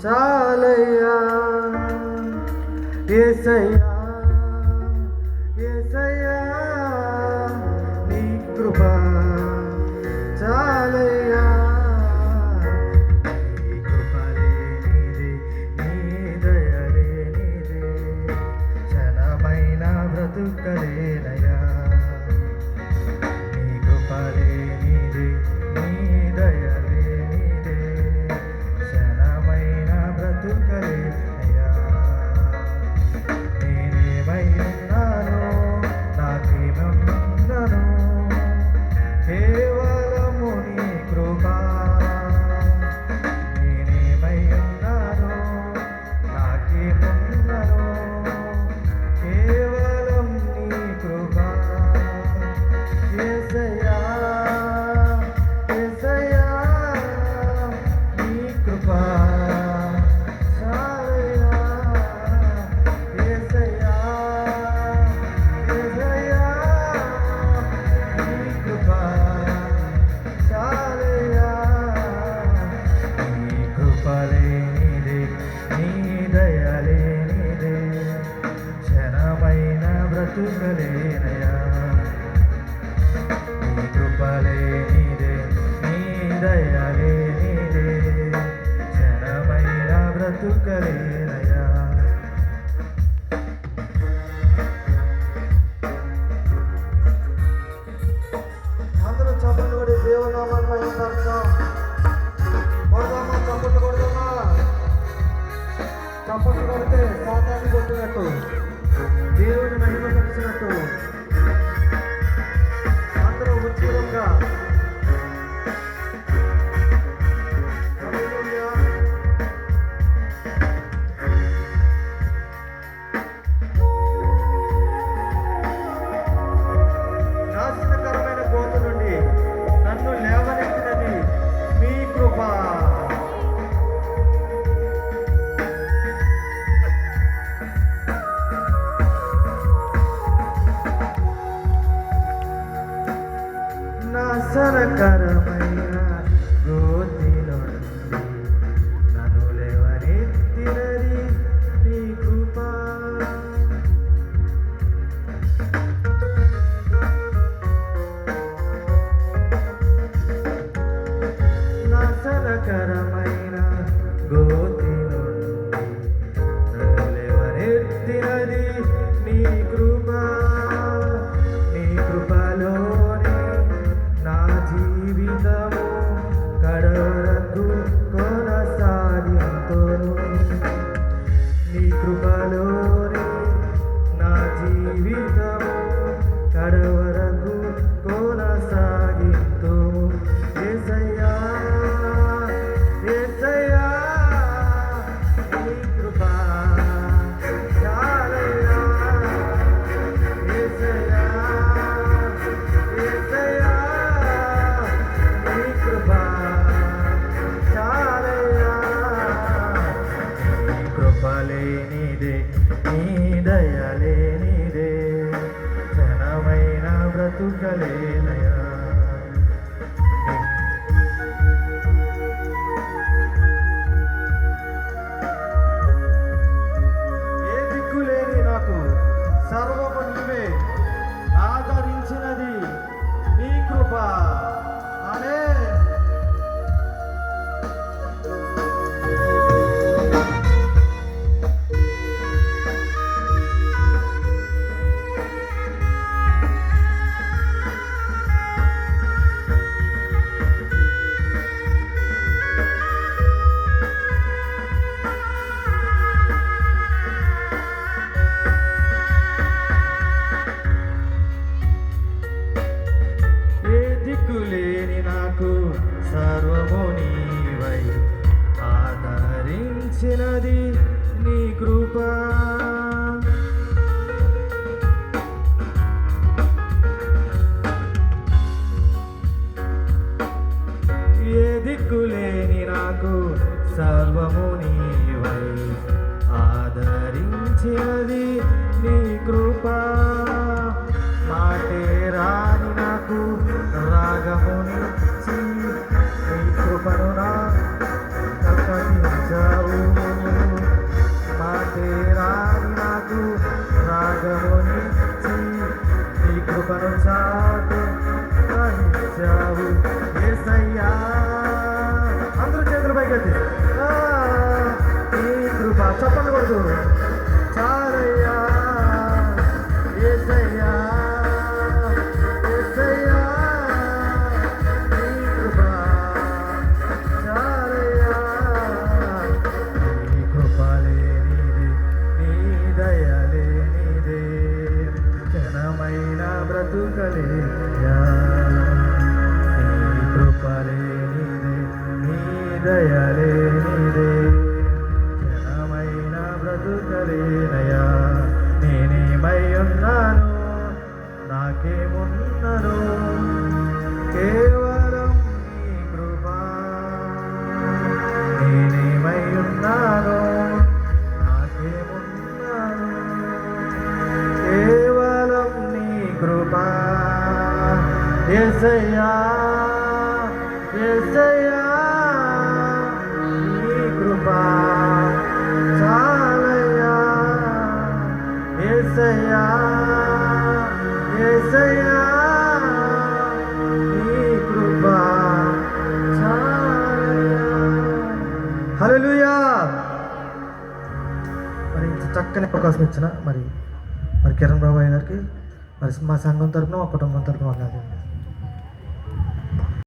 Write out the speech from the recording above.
చాలయ్యా యేసయ్యా యేసయ్యా నీ కృప చాలయ్యా నీ కృప లేనిదే నీ దయ లేనిదే క్షణమైన బ్రతుకలేనయ్యా నీ కృప లేనిదే నీ దయ లేనిదే క్షణమైన బ్రతుకలేనయ్యా నేనేమై ఉన్నానో నాకేముందనో కేవలము నీ కృప నేనేమై ఉన్నానో నాకేముందనో కేవలం నీ కృప యేసయ్యా యేసయ్యా నీ కృప చాలయ్యా యేసయ్యా యేసయ్యా నీ కృప చాలయ్యా నీ కృప లేనిదే నీ దయ లేనిదే క్షణమైన బ్రతుకలేనయ్యా నీ కృప లేనిదే నీ దయ లేనిదే క్షణమైన బ్రతుకలేనయ్యా అందరూ చప్పట్లు కొడి దేవునామాన్ని మహిమపరుద్దాం. కొడదామా చప్పట్లు కొడదామా? చప్పట్లు కొడితే సాతాన్ని కొట్టినట్టు దేవుని మహిమపరిచినట్టు అందరూ ఉత్సాహంగా హల్లెలూయా. నాశనకరమైన గోతు నుండి నన్ను లేవనెత్తినది మీ కృప నాశనకరమైన గోతిలో నుండి నన్ను లేవనెత్తినది నీ కృప నాశనకరమైన గోతిలో నుండి నన్ను లేవనెత్తినది నీ కృప నీ కృపలోనే నా జీవితము కడవరకు కొనసాగింతును నీ కృపలోనే నా జీవితము కడవరకు కొనసాగింతుము యేసయ్యా యేసయ్యా నీ కృప చాలయ్యా యేసయ్యా యేసయ్యా నీ కృప చాలయ్యా నీ కృప లేనిదే నీ దయ లేనిదే క్షణమైన బ్రతుకలేనయ్యా ఏ దిక్కులేని నాకు సర్వము నీవే ఆదరించినది నీ కృప అనే దిక్కులేని నాకు సర్వము నీవై ఆదరించినది నీ కృప ఏ దిక్కులేని నాకు సర్వము నీవై ఆదరించినది నీ కృప మాటే రాని నాకు రాగముని నీ కృపను నా కృపను చాటు ఇచ్చావు యేసయ్యా. అందరూ చేతులు పైకెత్తి నీ కృప చెప్పండి కొడుకు చాలయ్యా యేసయ్యా యేసయ్యా నీ కృప చాలయ్యా. నీ కృపలే నీదే నీ దయలే నీదే ఘనమైన బ్రతుకలేయా. నీ కృపలే నీదే నీ దయలే నీదే ఘనమైన బ్రతుకలేనయా. నేనేమై ఉన్నాను నాకేమున్నను కేవలం నీ కృప. నేనేమై ఉన్నాను నాకేమున్నాను కేవలం నీ కృప. యేసయ్యా యేసయ్యా నీ కృప చాలయ్యా యేసయ్యా యేసయ్యా నీ కృప చాలయ్యా. హల్లెలూయా. మరి ఇంత చక్కని అవకాశం ఇచ్చిన మరి కిరణ్ బాబాయ్ గారికి మరి మా సంఘం తరపున మా కుటుంబం తరపున